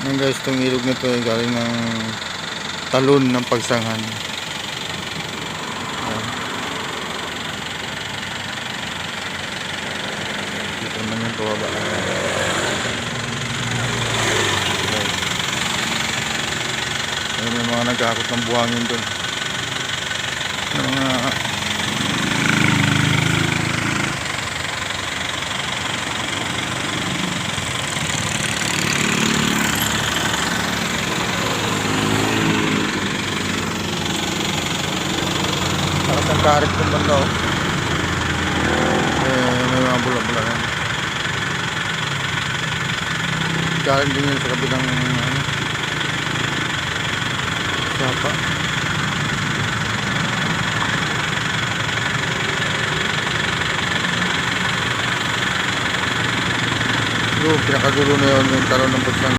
Ayan guys, itong ilog na ito ay galing ng talon ng pagsanghan. Ayan. Dito naman yung tuwaba. Ayan, may mga nagkakot ng buhangin doon. Mga ang karit ng banda, oh. May mga bula-bula yan. Galing din yun sa kabilang sapa. Pinakagulo na yun yung talon ng pagsang.